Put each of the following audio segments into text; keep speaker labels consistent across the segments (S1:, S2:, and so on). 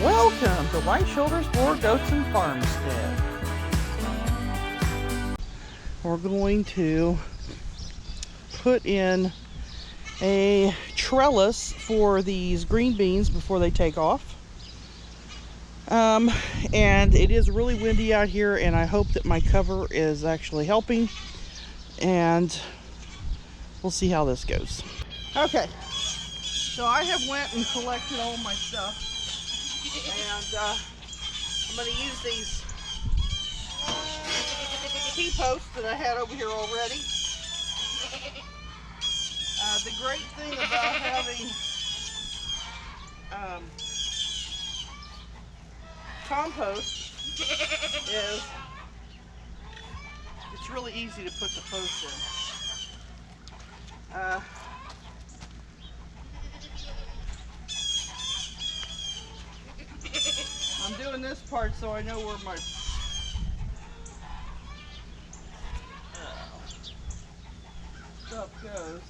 S1: Welcome to White Shoulders for Goats and Farmstead. We're going to put in a trellis for these green beans before they take off. And it is really windy out here, and I hope that my cover is actually helping, and we'll see how this goes. Okay, so I have went and collected all my stuff, and I'm going to use these T-posts that I had over here already. The great thing about having compost is it's really easy to put the post in. I'm doing this part so I know where my stuff goes.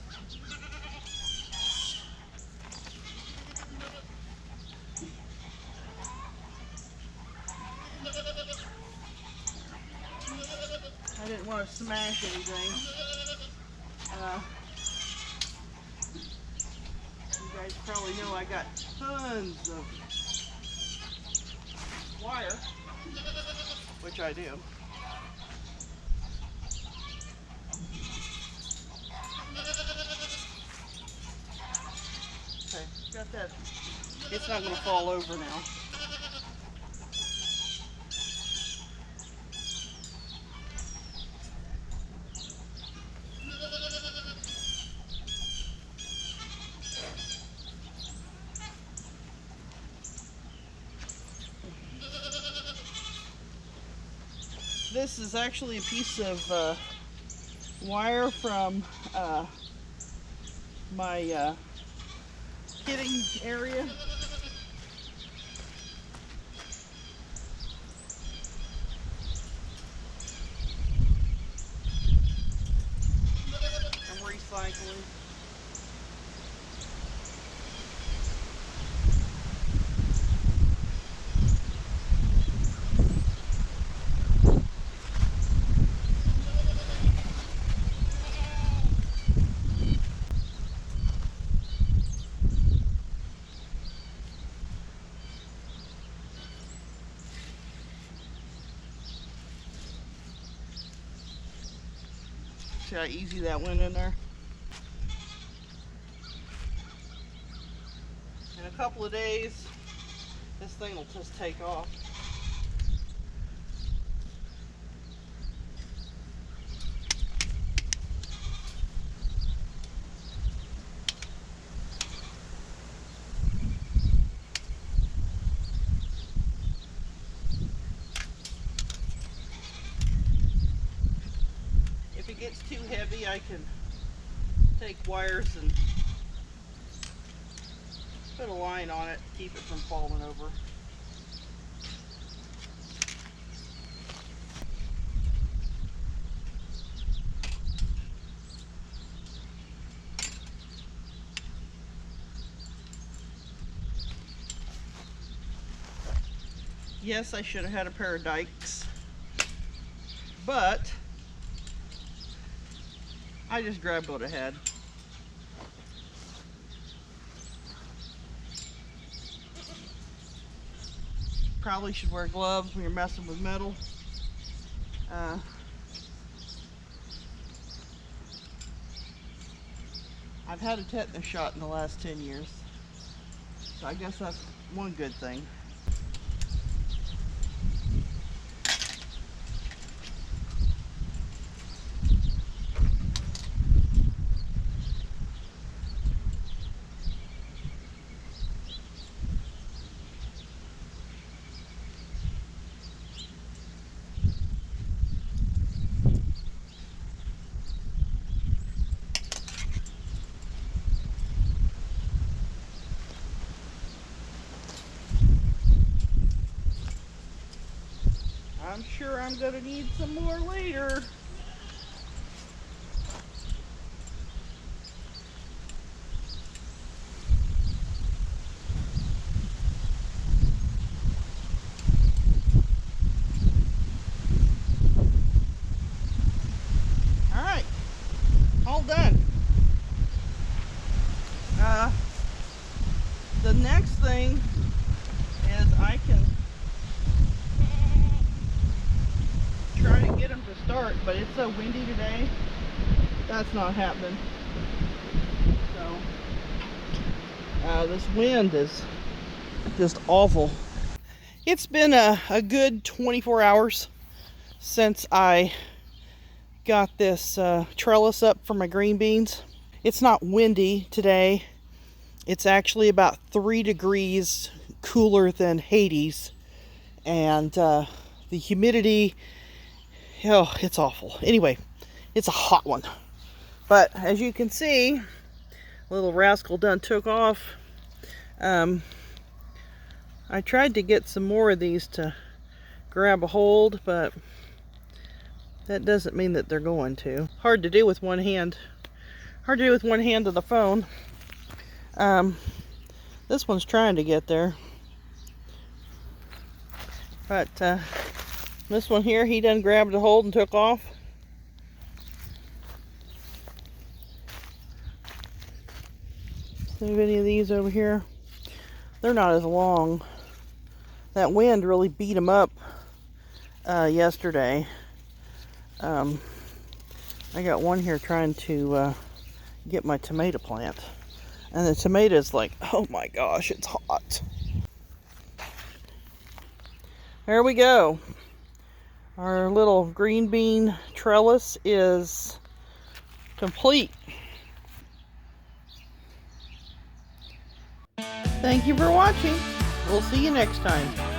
S1: I didn't want to smash anything. You guys probably know I got tons of wire, which I do. Okay, got that. It's not going to fall over now. This is actually a piece of wire from my kidding area. I'm recycling. See how easy that went in there? In a couple of days, this thing will just take off. If it gets too heavy, I can take wires and put a line on it to keep it from falling over. Yes, I should have had a pair of dikes, but I just grabbed what I had. Probably should wear gloves when you're messing with metal. I've had a tetanus shot in the last 10 years, so I guess that's one good thing. I'm sure I'm gonna need some more later. next thing is I can try to get them to start, but it's so windy today, that's not happening. So, this wind is just awful. It's been a good 24 hours since I got this trellis up for my green beans. It's not windy today. It's actually about 3 degrees cooler than Hades, and the humidity, oh, it's awful. Anyway, it's a hot one. But as you can see, little rascal done took off. I tried to get some more of these to grab a hold, but that doesn't mean that they're going to. Hard to do with one hand. Hard to do with one hand on the phone. This one's trying to get there. But this one here, he done grabbed a hold and took off. See any of these over here? They're not as long. That wind really beat them up yesterday. I got one here trying to get my tomato plant. And the tomato's like, oh my gosh, it's hot. There we go. Our little green bean trellis is complete. Thank you for watching. We'll see you next time.